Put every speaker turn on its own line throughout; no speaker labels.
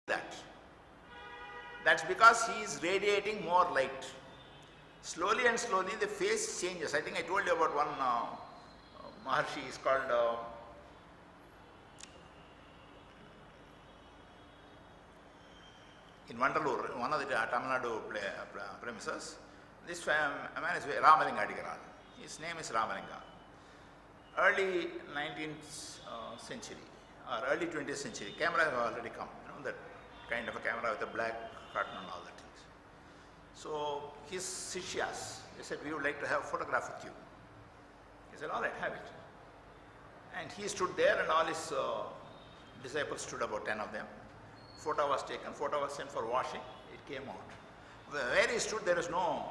that. That's because he is radiating more light. Slowly and slowly the face changes. I think I told you about one Maharshi is called in Mandalore, one of the Tamil Nadu premises. This man is Ramalinga Adigaral. His name is Ramalinga. Early 19th century or early 20th century, camera have already come. You know, that kind of a camera with a black curtain and all that things. So his Sishyas, they said, we would like to have a photograph with you. He said, all right, have it. And he stood there and all his disciples stood, about 10 of them. Photo was taken, photo was sent for washing, it came out. Where he stood, there was no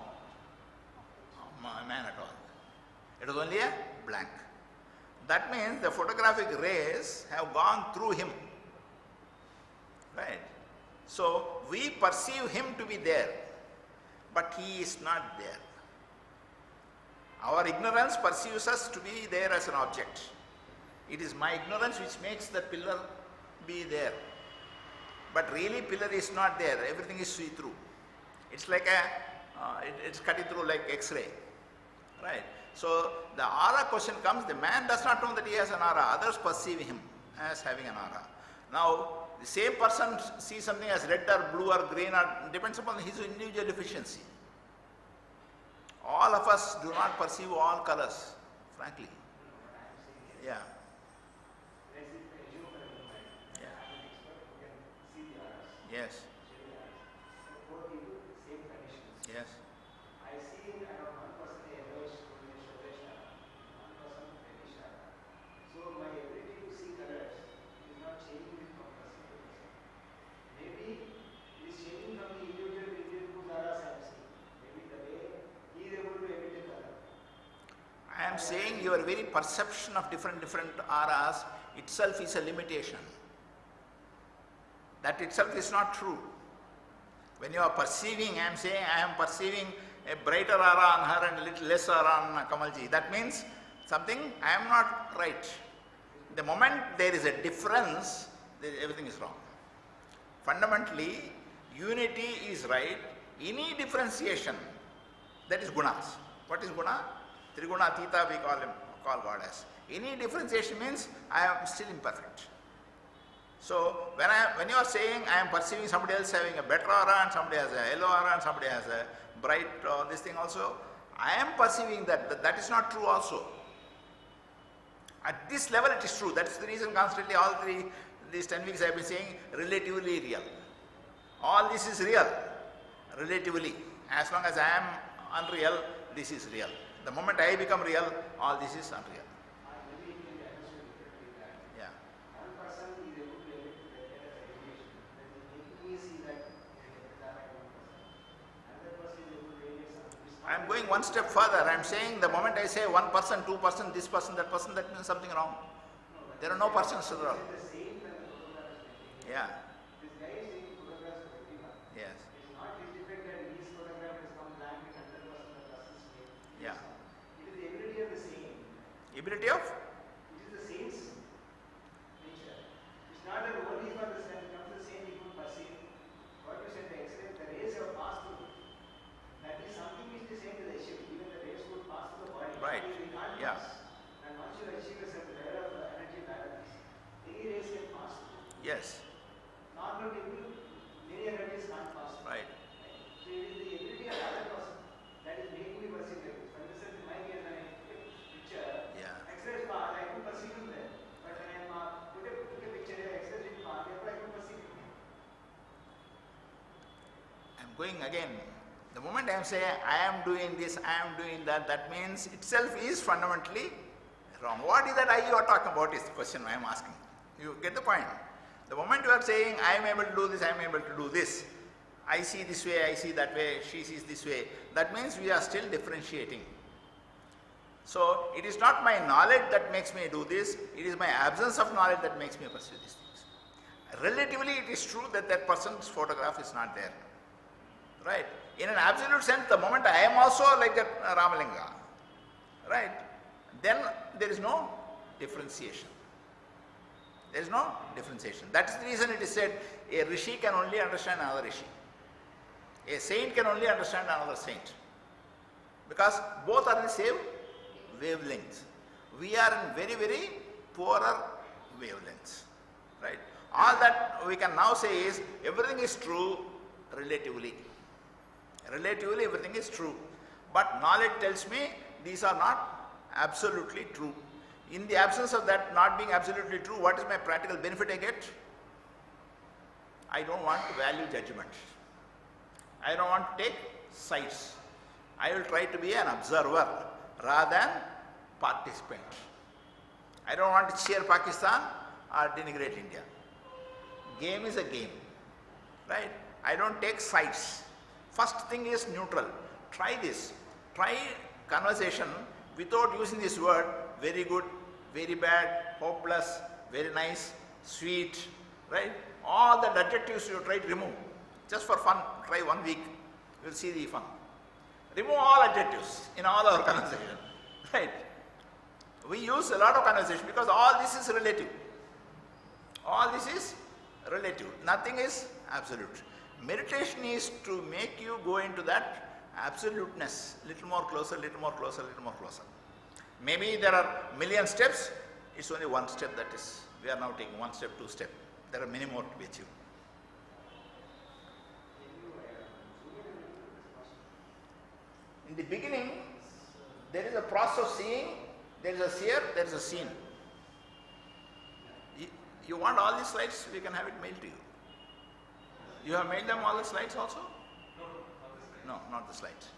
man at all. It was only a blank. That means the photographic rays have gone through him. Right? So we perceive him to be there, but he is not there. Our ignorance perceives us to be there as an object. It is my ignorance which makes the pillar be there. But really pillar is not there, everything is see-through. It's like it's cutting through like X-ray. Right? So the aura question comes, the man does not know that he has an aura, others perceive him as having an aura. Now, the same person sees something as red or blue or green, or depends upon his individual deficiency. All of us do not perceive all colors, frankly. Yeah. Yeah. Yes. Yes.
I see one person yellowish, reddish, one person reddish. So my ability to see colors is not changing from person to person. Maybe it is changing from the individual whose auras I am seeing. Maybe the way he is able to emit a color.
I am saying your very perception of different auras itself is a limitation. That itself is not true. When you are perceiving, I am saying I am perceiving a brighter aura on her and a little less aura on Kamalji. That means something I am not right. The moment there is a difference, everything is wrong. Fundamentally, unity is right. Any differentiation, that is gunas. What is guna? Triguna Atita we call God as. Any differentiation means I am still imperfect. So when you are saying I am perceiving somebody else having a better aura and somebody has a yellow aura and somebody has a bright this thing also, I am perceiving that is not true also. At this level it is true. That's the reason constantly all these 10 weeks I have been saying relatively real. All this is real, relatively. As long as I am unreal, this is real. The moment I become real, all this is unreal. Yeah. I am going one step further. I am saying the moment I say one person, two person, this person, that person, that means something wrong. There are no persons at all. Yeah. Yes. Yeah.
It is the ability of the same.
Ability of?
It is the same nature. It's not that only for the same, comes the same you could perceive. What you said, the X-ray, the rays have passed through. That is something which is the same to the issue. Even the rays would pass through the body.
Right. Yeah.
And once you achieve a certain level of energy balance, any rays can pass through.
Yes.
Normal people, many energies can't pass through.
Right.
So it is the ability of the other person that is making me perceive it. For instance, in my case, when I take a picture,
Yeah.
X-rays pass, I can perceive him there. But when I took a picture here, X-rays didn't pass, therefore I can perceive him.
I am going again. The moment I am saying I am doing this, I am doing that, that means itself is fundamentally wrong. What is that I you are talking about is the question I am asking. You get the point? The moment you are saying I am able to do this, I am able to do this, I see this way, I see that way, she sees this way, that means we are still differentiating. So it is not my knowledge that makes me do this, it is my absence of knowledge that makes me pursue these things. Relatively it is true that that person's photograph is not there. Right? In an absolute sense, the moment I am also like that Ramalinga, right? Then there is no differentiation. There is no differentiation. That is the reason it is said a rishi can only understand another rishi. A saint can only understand another saint. Because both are in the same wavelength. We are in very, very poorer wavelengths. Right? All that we can now say is everything is true relatively. Relatively everything is true. But knowledge tells me these are not absolutely true. In the absence of that not being absolutely true, what is my practical benefit I get? I don't want to value judgment. I don't want to take sides. I will try to be an observer rather than participant. I don't want to cheer Pakistan or denigrate India. Game is a game, right? I don't take sides. First thing is neutral. Try this. Try conversation without using this word very good, very bad, hopeless, very nice, sweet, right? All the adjectives you try to remove. Just for fun, try 1 week. You will see the fun. Remove all adjectives in all our conversation, right? We use a lot of conversation because all this is relative. All this is relative. Nothing is absolute. Meditation is to make you go into that absoluteness, little more closer, little more closer, little more closer. Maybe there are million steps, it's only one step that is. We are now taking 1 step, 2 step. There are many more to be achieved. In the beginning, there is a process of seeing, there is a seer, there is a seen. You want all these slides, we can have it mailed to you. You have mailed them all the slides also? No, not the slides.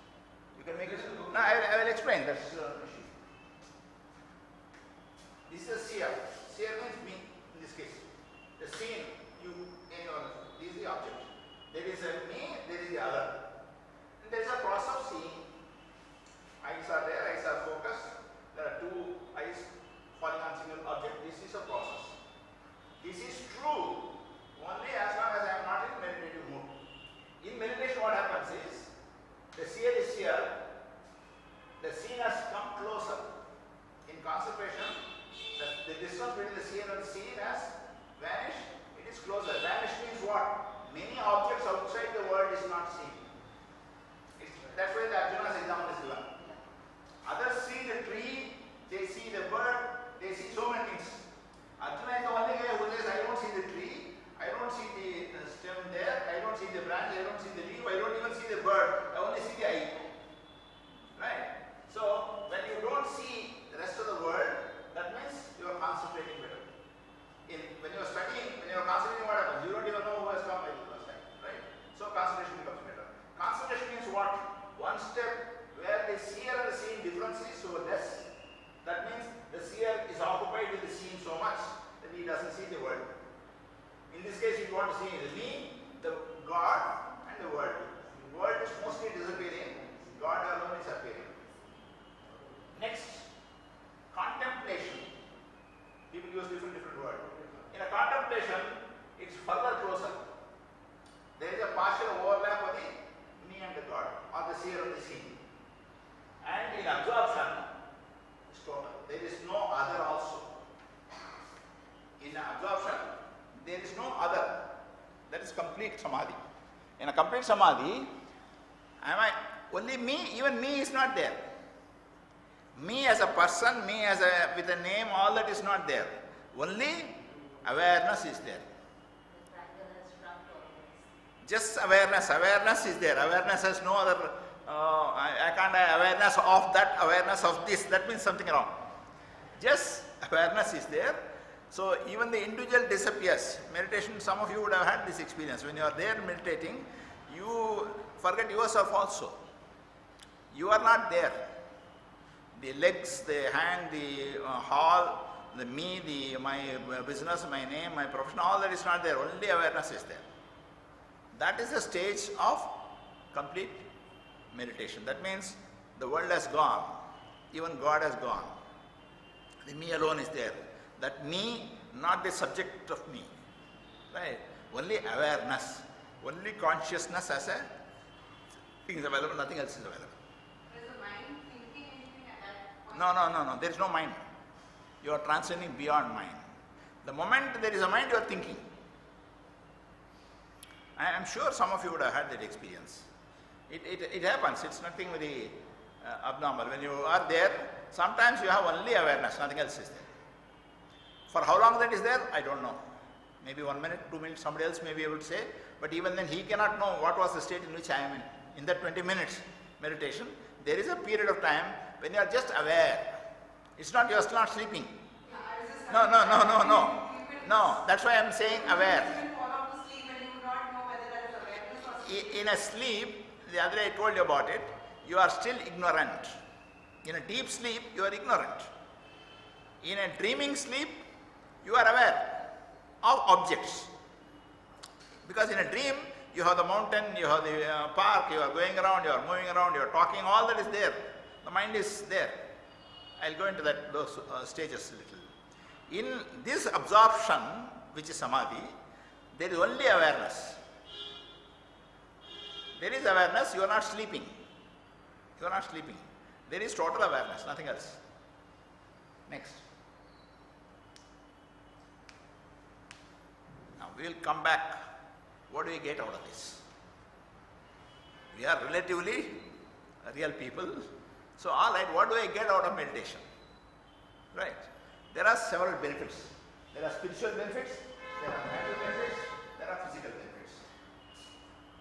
You can make it. No, I will explain. That's this is a seer. Seer means me in this case. The seen, this is the object. There is a me, there is the other. And there is a process of seeing. Eyes are there, eyes are focused. There are 2 eyes falling on single object. This is a process. This is true only as long as I am not in meditative mood. In meditation what happens is, the seer is here, the seen has come closer. In concentration, the distance between the seer and the seen has vanished, it is closer. Vanished means what? Many objects outside the world is not seen. That's why the Arjuna's example is given. Others see the tree, they see the bird, they see so many things. Arjuna is the only guy who says, I don't see the tree, I don't see the stem there, I don't see the branch, I don't see the leaf, I don't even see the bird, I only see the eye. Right? So, when you don't see the rest of the world, that means you are concentrating better. When you are studying, when you are concentrating, what happens? You don't even know who has come by the first time. Right? So, concentration becomes better. Concentration means what? 1 step where the seer and the seen difference is so less. That means the seer is occupied with the seen so much that he doesn't see the world. In this case, you want to see the me, the God, and the world. The world is mostly disappearing, God alone is appearing. Next, contemplation. People use different words. In a contemplation, it's further closer. There is a partial overlap of the me and the God, or the seer and the seen. And in absorption, it's total. There is no other also. In absorption, there is no other. That is complete samadhi. In a complete samadhi, only me, even me is not there. Me as a person, me as with a name, all that is not there. Only awareness is there. Just awareness. Awareness is there. Awareness has no other. I can't have awareness of that, awareness of this. That means something wrong. Just awareness is there. So even the individual disappears. Meditation, some of you would have had this experience. When you are there meditating, you forget yourself also. You are not there. The legs, the hand, the hall, the me, my business, my name, my profession, all that is not there. Only awareness is there. That is the stage of complete meditation. That means the world has gone. Even God has gone. The me alone is there. That me, not the subject of me. Right? Only awareness. Only consciousness as a thing is available, nothing else is available.
Is the mind thinking anything at that point?
No. There is no mind. You are transcending beyond mind. The moment there is a mind, you are thinking. I am sure some of you would have had that experience. It happens. It's nothing very abnormal. When you are there, sometimes you have only awareness, nothing else is there. For how long that is there, I don't know. Maybe 1 minute, 2 minutes, somebody else may be able to say, but even then he cannot know what was the state in which I am in. In that 20 minutes meditation, there is a period of time when you are just aware. It's not, you are not sleeping. No, that's why I am saying aware. In a sleep, the other day I told you about it, you are still ignorant. In a deep sleep, you are ignorant. In a dreaming sleep, you are aware of objects. Because in a dream, you have the mountain, you have the park, you are going around, you are moving around, you are talking, all that is there. The mind is there. I will go into those stages a little. In this absorption, which is samadhi, there is only awareness. There is awareness, you are not sleeping. You are not sleeping. There is total awareness, nothing else. Next. Now we will come back. What do we get out of this? We are relatively real people. So all right, what do I get out of meditation? Right. There are several benefits. There are spiritual benefits, there are mental benefits, there are physical benefits.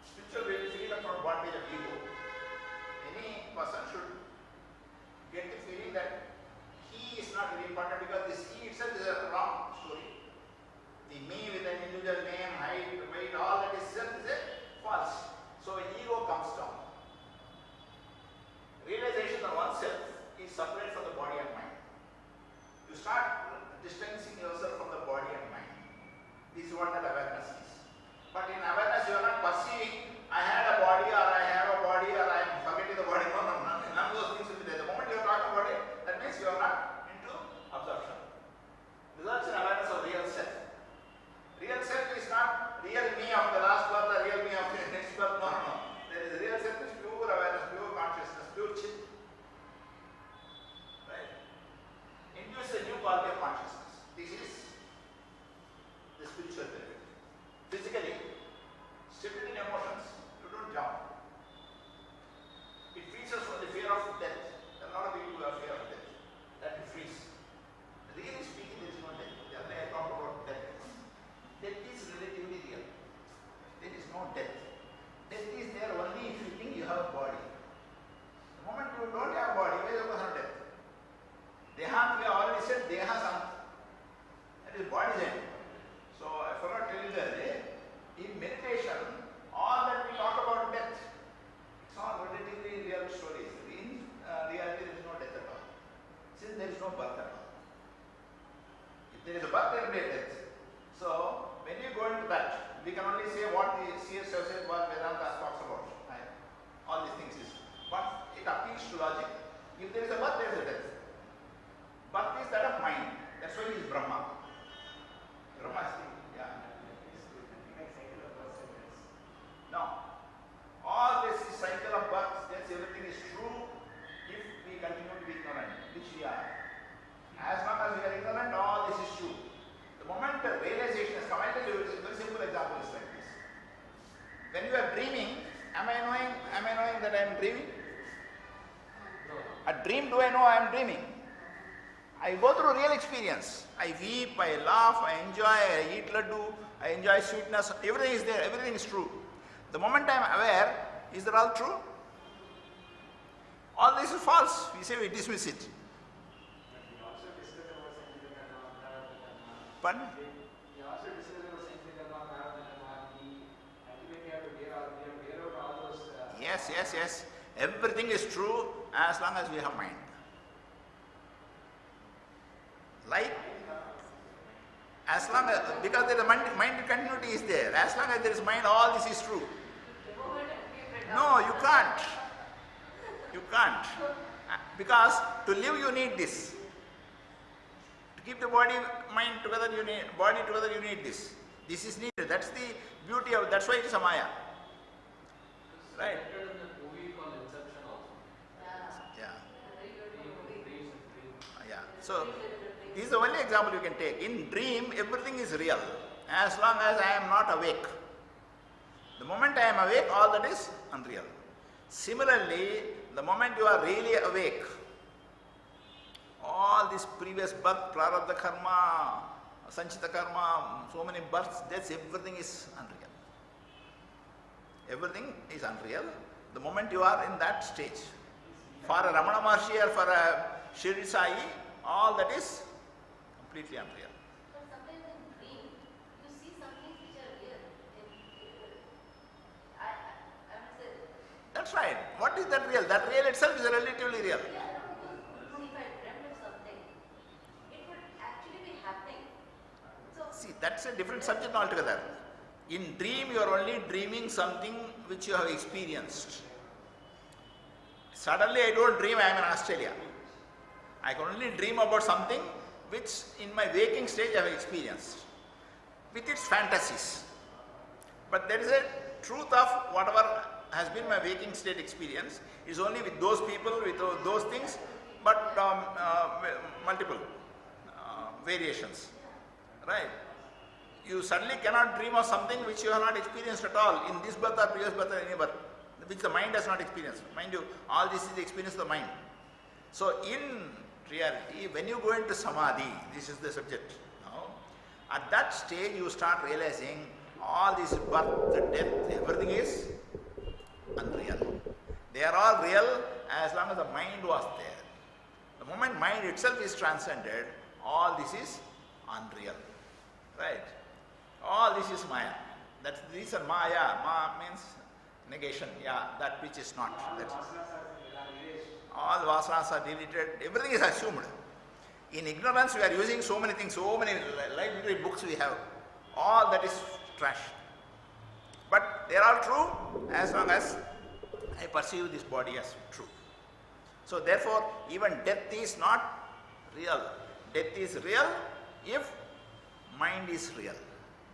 Spiritual benefits are from advantage of ego. Any person should get the feeling that he is not very important because this he itself is a wrong story. The me with an individual name, height, weight, all that itself is a false. So ego comes down. Realization of oneself is separate from the body and mind. You start distancing yourself from the body and mind. This is what that awareness is. But in awareness, you are not perceiving, I had a body or I have a body or I am forgetting the body. No, none of those things will be there. The moment you are talking about it, that means you are not into absorption. Results in awareness of real self. Real self is not real me of the last birth or real me of the next birth. No. There is real self is pure awareness, pure consciousness, pure chit. Right? Induce a new quality of consciousness. This is the spiritual benefit. Physically, stripped in emotions, you don't jump. It frees us from the fear of death. There are a lot of people who have fear of death. That it frees. Really speaking, there is no death. The other day I talked about death. Death is relatively real. There is no death. Death is there only if you think you have a body. The moment you don't have a body, where is the person of death? Deha, we have already said Deha Samth. That is body's end. So I forgot to tell you that in meditation, all that we talk about death, it's all relatively real stories. In reality, there is no death at all. Since there is no birth at all. If there is a birth, there will be a death. So when you go into that, we can only say what the C.S. says, what Vedanta talks about. Right? All these things is. But it appeals to logic. If there is a birth, there is a death. Birth is that of mind. That's why he is Brahma. Brahma is the, yeah. No. All this cycle of birth, yes, everything is true if we continue to be ignorant, which we are. As long as we are ignorant, all this is true. The moment the realization has come, I tell you, a very simple example is like this. When you are dreaming, am I knowing that I am dreaming?
No.
A dream, do I know I am dreaming? I go through real experience. I weep, I laugh, I enjoy, I eat laddu, I enjoy sweetness. Everything is there, everything is true. The moment I am aware, is that all true? All this is false. We say we dismiss it.
We also discuss about scientific and
Pardon?
we also discuss about scientific and we ultimately have to bear out all those.
Yes. Everything is true as long as we have mind. Like, as long as, because the mind continuity is there. As long as there is mind, all this is true. No, you can't. You can't. Because to live you need this. To keep the body, mind together you need, body together you need this. This is needed. That's the beauty of, that's why it is a Maya. Right? Yeah. So, This is the only example you can take. In dream, everything is real, as long as I am not awake. The moment I am awake, all that is unreal. Similarly, the moment you are really awake, all this previous birth, prarabdha karma, sanchita karma, so many births, deaths, everything is unreal. Everything is unreal. The moment you are in that stage. For a Ramana Maharshi or for a Shirdi Sai, all that is completely unreal.
But sometimes in dream, you see some things which are real. I must say,
That's right. What is that real? That real itself is relatively real.
yeah, no, because if I dreamt of something, it would actually be happening. So,
See, that's a different subject altogether. In dream, you are only dreaming something which you have experienced. Suddenly, I don't dream I am in Australia. I can only dream about something which in my waking stage I have experienced, with its fantasies. But there is a truth of whatever has been my waking state experience is only with those people, with those things, but multiple variations. Right? You suddenly cannot dream of something which you have not experienced at all in this birth or previous birth or any birth, which the mind has not experienced. Mind you, all this is the experience of the mind. So in reality, when you go into samadhi, this is the subject now, at that stage you start realizing all this birth, death, everything is unreal. They are all real as long as the mind was there. The moment mind itself is transcended, all this is unreal. Right? All this is Maya. That's the reason Maya. Ma means negation. Yeah, that which is not. That's all vasanas are deleted. Everything is assumed. In ignorance, we are using so many things, so many library books we have. All that is trash. But they are all true as long as I perceive this body as true. So therefore, even death is not real. Death is real if mind is real.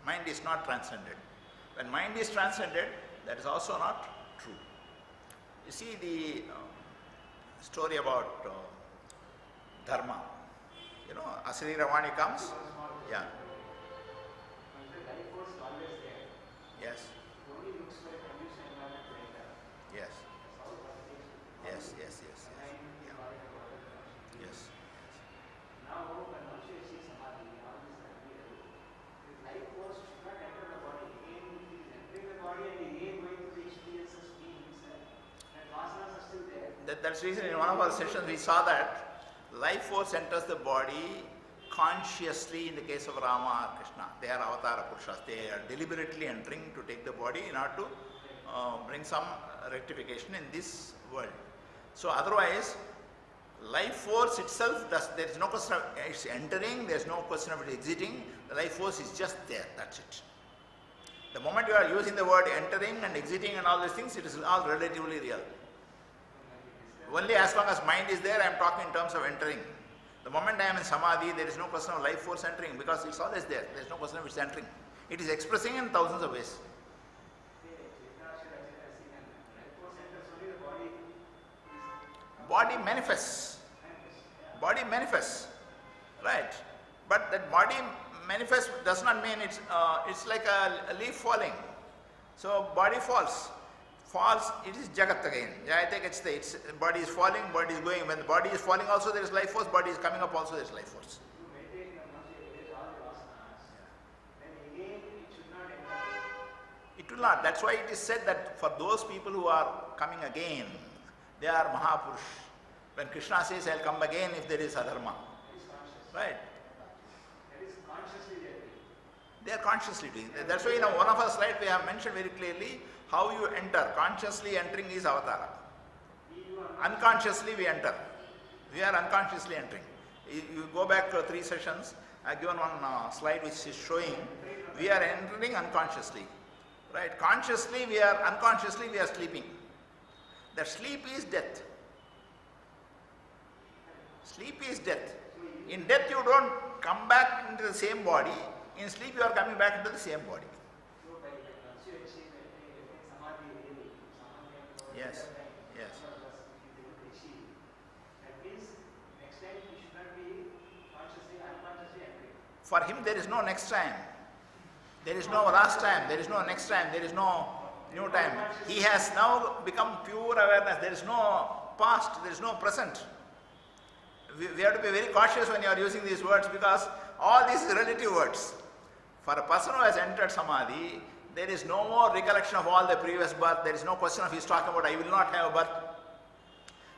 Mind is not transcended. When mind is transcended, that is also not true. You see the story about dharma. You know, Asri Ravani comes. Yeah. Yes. Yes. Yes, yes, yes, yes. Yeah. Yes.
Now, when once you achieve samadhi, all this idea, the life force should not enter the body. Again, it is entering the body and again going through the experiences means that vasanas are still there.
That's the reason in one of our sessions we saw that life force enters the body consciously in the case of Rama or Krishna. They are avatara purushas. They are deliberately entering to take the body in order to bring some rectification in this world. So otherwise, life force itself, there is no question of its entering, there is no question of it exiting. The life force is just there, that's it. The moment you are using the word entering and exiting and all these things, it is all relatively real. Only as long as mind is there, I am talking in terms of entering. The moment I am in samadhi, there is no question of life force entering because it's always there. There is no question of its entering. It is expressing in thousands of ways. Body manifests. Body manifests. Right. But that body manifests does not mean it's like a leaf falling. So body falls. Falls, it is Jagat again. Jayate Gachate. Its body is falling, body is going. When the body is falling also there is life force, body is coming up also there is life force. It will not. That's why it is said that for those people who are coming again, they are Mahapurush. When Krishna says, I'll come again if there is adharma. Right? They are consciously doing. That's why in one of our slides we have mentioned very clearly how you enter. Consciously entering is avatara. Unconsciously we enter. We are unconsciously entering. You go back to 3 sessions, I have given one slide which is showing we are entering unconsciously. Right? Consciously we are, unconsciously we are sleeping. That sleep is death. Sleep is death. In death you don't come back into the same body. In sleep you are coming back into the same body. Yes, yes.
That means next time you should not be consciously, I'm
For him there is no next time. There is no last time. There is no next time. There is no new time. He has now become pure awareness. There is no past. There is no present. We have to be very cautious when you are using these words, because all these are relative words. For a person who has entered Samadhi, there is no more recollection of all the previous birth. There is no question of he is talking about I will not have birth.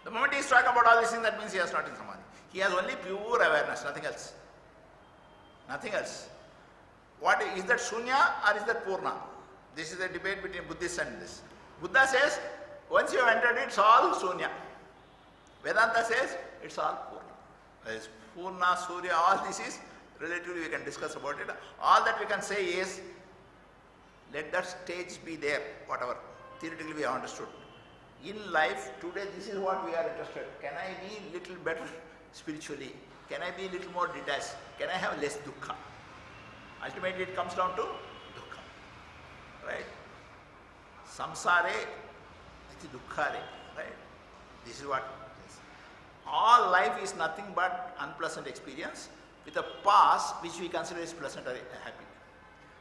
The moment he is talking about all these things, that means he has not in Samadhi. He has only pure awareness, nothing else. Nothing else. What is that Shunya or is that Purna? This is a debate between Buddhists and this. Buddha says, once you have entered it, it's all Shunya. Vedanta says, it's all Purna. There is Purna, Surya, all this is relatively we can discuss about it. All that we can say is, let that stage be there, whatever. Theoretically we have understood. In life, today this is what we are interested. Can I be little better spiritually? Can I be little more detached? Can I have less dukkha? Ultimately it comes down to dukkha. Right? Samsare iti dukkhare. Right? This is what it is. All life is nothing but unpleasant experience with a past which we consider is pleasant or happy.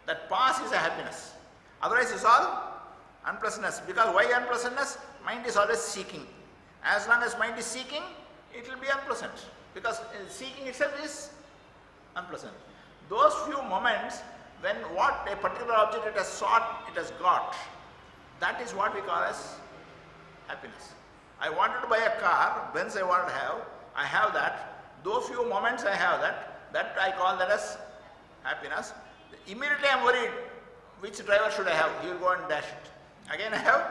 That past is a happiness. Otherwise it's all unpleasantness. Because why unpleasantness? Mind is always seeking. As long as mind is seeking, it will be unpleasant. Because seeking itself is unpleasant. Those few moments when what a particular object it has sought, it has got, that is what we call as happiness. I wanted to buy a car, Benz I wanted to have, I have that. Those few moments I have that I call that as happiness. Immediately I am worried, which driver should I have? He will go and dash it. Again I have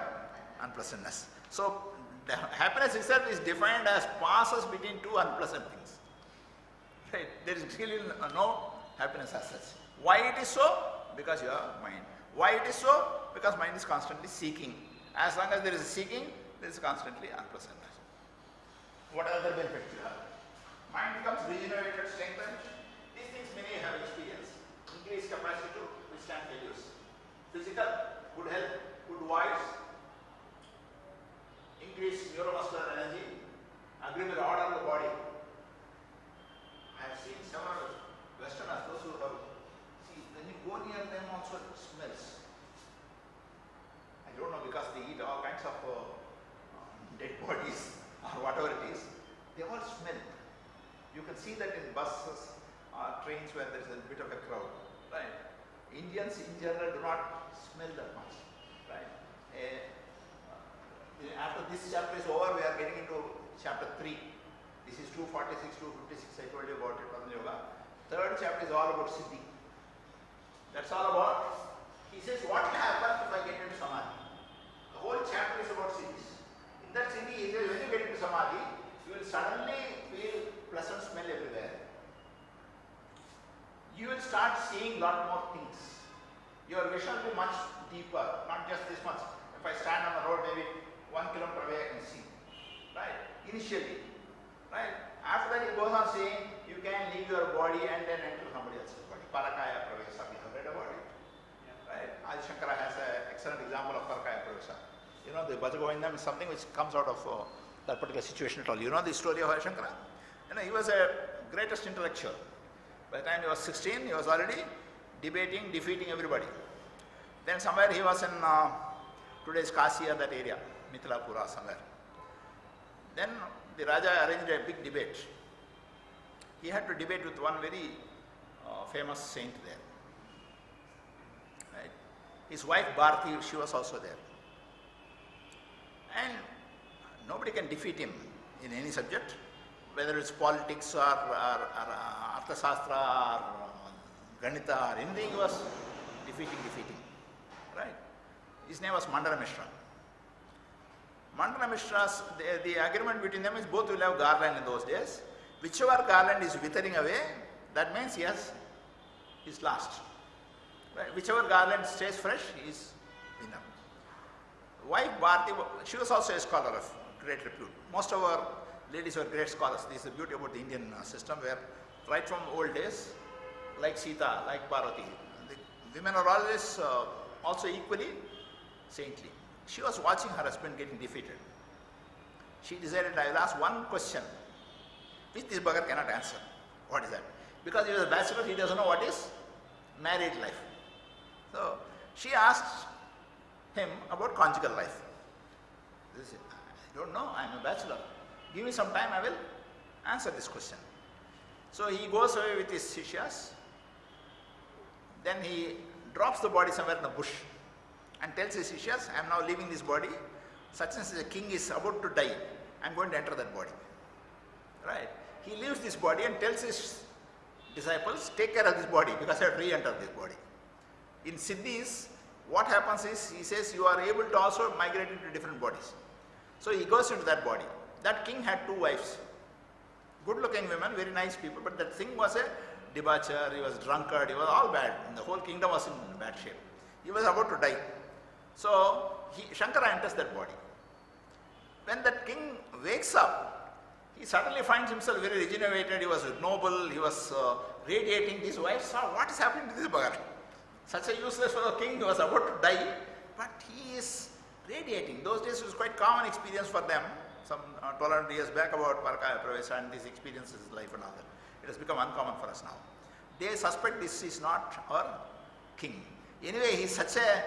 unpleasantness. So the happiness itself is defined as passes between two unpleasant things. Right? There is really no happiness as such. Why it is so? Because you have mind. Why it is so? Because mind is constantly seeking. As long as there is seeking, there is constantly unpleasantness. What other benefits you have? Mind becomes regenerated, strengthened. These things many have experienced. Increased capacity to withstand failures. Physical, good health, good voice. Increased neuromuscular energy. Agree with the order of the body. I have seen several Westerners, those who have, see, when you go near them also it smells. I don't know, because they eat all kinds of dead bodies or whatever it is. They all smell. You can see that in buses or trains where there is a bit of a crowd. Right? Indians in general do not smell that much. Right? After this chapter is over, we are getting into chapter 3. This is 246, 256, I told you about it on yoga. Third chapter is all about Siddhi. That's all about, he says, what will happen if I get into Samadhi? The whole chapter is about Siddhis. In that Siddhi, he says, when you get into Samadhi, you will suddenly feel pleasant smell everywhere. You will start seeing lot more things. Your vision will be much deeper, not just this much. If I stand on the road, maybe 1 kilometer away I can see. Right? Initially. Right? After that he goes on saying, you can leave your body and then enter somebody else's body. Parakaya Pravesa, we have read about it. Yeah. Right? Adi Shankara has an excellent example of Parakaya Pravesa. You know, the Bhajagovindam is something which comes out of that particular situation at all. You know the story of Adi Shankara? You know, he was a greatest intellectual. By the time he was 16, he was already debating, defeating everybody. Then somewhere he was in today's Kasi or that area, Mithalapura somewhere. Then the Raja arranged a big debate. He had to debate with one very famous saint there. Right? His wife Bharati, she was also there. And nobody can defeat him in any subject, whether it's politics or Arthasastra or Ganita or anything, he was defeating. Right? His name was Mandana Mishra. Mandana Mishra's, the agreement between them is both will have garland in those days. Whichever garland is withering away, that means he is lost. Right? Whichever garland stays fresh, he is winner. Wife Bharati, she was also a scholar of great repute. Most of our ladies were great scholars. This is the beauty about the Indian system, where right from old days, like Sita, like Parvati, the women are always also equally saintly. She was watching her husband getting defeated. She decided, I will ask one question which this bugger cannot answer. What is that? Because he was a bachelor, he doesn't know what is married life. So she asked him about conjugal life. He said, I don't know, I am a bachelor. Give me some time, I will answer this question. So he goes away with his sishyas. Then he drops the body somewhere in a bush and tells his sishyas, I am now leaving this body. Such and such a king is about to die. I am going to enter that body. Right? He leaves this body and tells his disciples, take care of this body because I have to re-enter this body. In Siddhis, what happens is, he says, you are able to also migrate into different bodies. So he goes into that body. That king had 2 wives. Good looking women, very nice people, but that thing was a debaucher, he was drunkard, he was all bad. And the whole kingdom was in bad shape. He was about to die. So Shankara enters that body. When that king wakes up, he suddenly finds himself very regenerated, he was noble, he was radiating. His wife saw, what is happening to this bugger? Such a useless fellow king, he was about to die, but he is radiating. Those days it was quite common experience for them, some 1200 years back, about Parakaya Pravesa and these experiences in life and all that. It has become uncommon for us now. They suspect this is not our king. Anyway, he is such a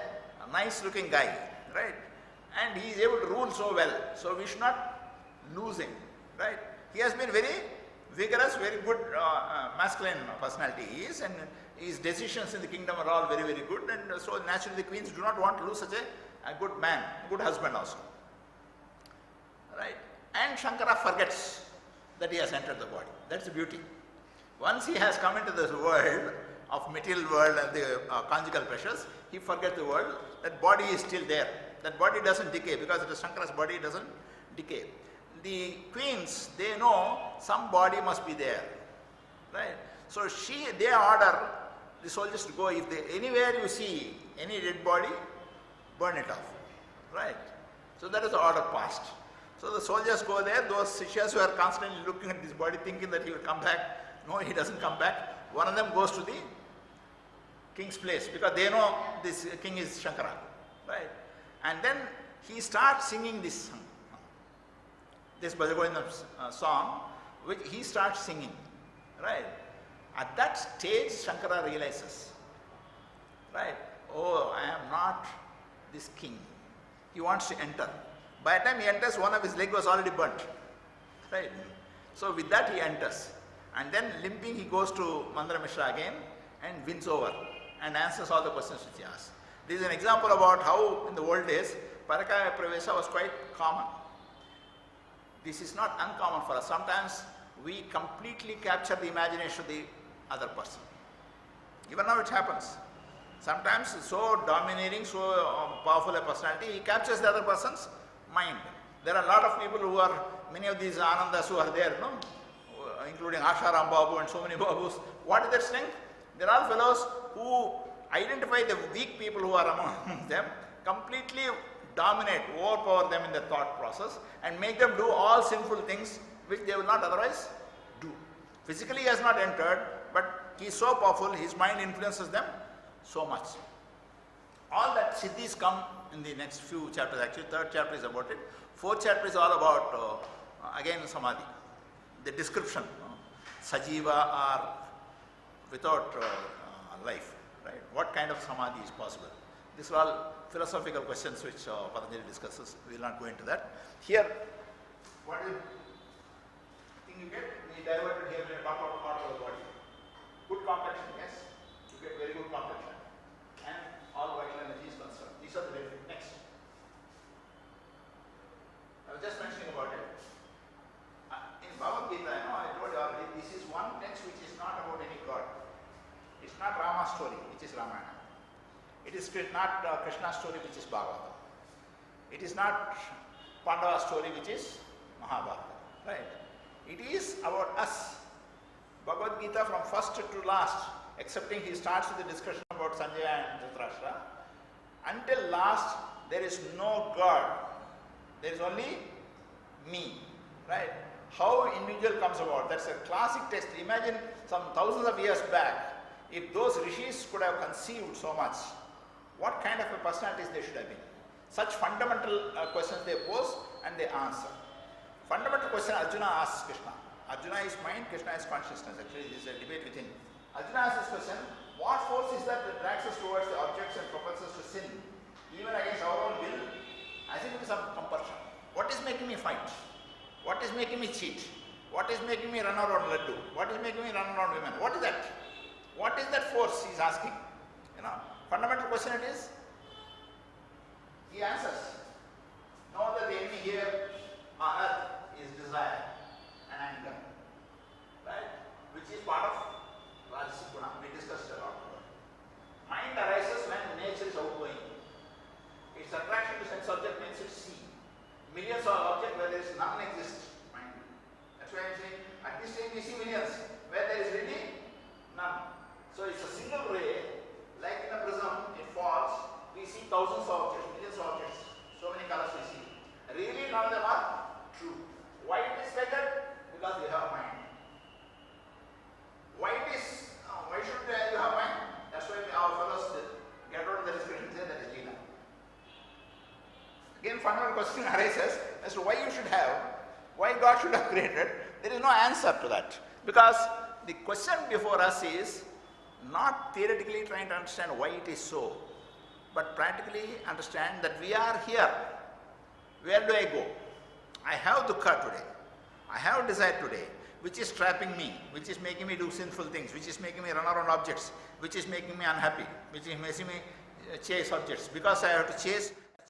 nice looking guy, right? And he is able to rule so well, so we should not lose him, right? He has been very vigorous, very good masculine personality he is, and his decisions in the kingdom are all very, very good, and so naturally the queens do not want to lose such a good man, good husband also, right? And Shankara forgets that he has entered the body. That's the beauty. Once he has come into this world of material world and the conjugal pressures, he forgets the world. That body is still there. That body doesn't decay because it is Shankara's body, doesn't decay. The queens, they know some body must be there, right? So they order the soldiers to go. If anywhere you see any dead body, burn it off, right? So that is the order passed. So the soldiers go there. Those sishyas who are constantly looking at this body, thinking that he will come back. No, he doesn't come back. One of them goes to the king's place because they know this king is Shankara, right? And then he starts singing this Bhajagovinda song, which he starts singing, right? At that stage, Shankara realizes, right? Oh, I am not this king. He wants to enter. By the time he enters, one of his leg was already burnt, right? So with that he enters. And then limping, he goes to Mandara Mishra again and wins over and answers all the questions which he asks. This is an example about how in the old days, Parakaya Pravesa was quite common. This is not uncommon for us. Sometimes we completely capture the imagination of the other person. Even now it happens. Sometimes so dominating, so powerful a personality, he captures the other person's mind. There are a lot of people who are, many of these Anandas who are there, no? Including Asharam Babu and so many Babus. What is their strength? There are fellows who identify the weak people who are among them, completely dominate, overpower them in their thought process and make them do all sinful things which they will not otherwise do. Physically he has not entered, but he is so powerful, his mind influences them so much. All that siddhis come in the next few chapters. Actually, 3rd chapter is about it. 4th chapter is all about, again, samadhi. The description, sajiva or without life, right? What kind of samadhi is possible? These are all philosophical questions which Patanjali discusses. We will not go into that. Here, what is the thing you get? We diverted here when we talk about part of the body. Good complexion, yes. You get very good complexion. And all vital energy is concerned. These are the benefits. Next. I was just mentioning about it. In Bhagavad Gita, I told you already, this is one text which is not about any god. It's not Rama's story, which is Ramayana. It is not Krishna's story, which is Bhagavata. It is not Pandava's story, which is Mahabharata. Right? It is about us. Bhagavad Gita from first to last, excepting he starts with the discussion about Sanjaya and Dhritarashtra. Until last, there is no God. There is only me. Right? How individual comes about. That's a classic text. Imagine some thousands of years back, if those rishis could have conceived so much, what kind of a personalities they should have been. Such fundamental questions they pose and they answer. Fundamental question Arjuna asks Krishna, Arjuna is mind, Krishna is consciousness. Actually, this is a debate within. Arjuna asks this question, what force is that drags us towards the objects and propels us to sin, even against our own will, as if it is some compulsion? What is making me fight? What is making me cheat? What is making me run around laddu? What is making me run around women? What is that? What is that force he is asking? Fundamental question it is. He answers. Know that the enemy here on earth is desire and anger, right? Which is part of Rajasic Guna. We discussed a lot. Mind arises when nature is outgoing. Its attraction to sense object makes it see. Millions of objects where there is none exist. Mind. That's why I am saying at this stage we see millions where there is really none. So it's a single ray, like in a prism, it falls. We see thousands of objects, millions of objects. So many colors we see. Really none of them are true. Why it is like that? Because we have mind. Why should you have mind? That's why our fellows get out of the discussion and say that is Leela. Again, fundamental question arises as to why you should have, why God should have created. There is no answer to that. Because the question before us is not theoretically trying to understand why it is so, but practically understand that we are here. Where do I go? I have dukkha today. I have desire today, which is trapping me, which is making me do sinful things, which is making me run around objects, which is making me unhappy, which is making me chase objects. Because I have to chase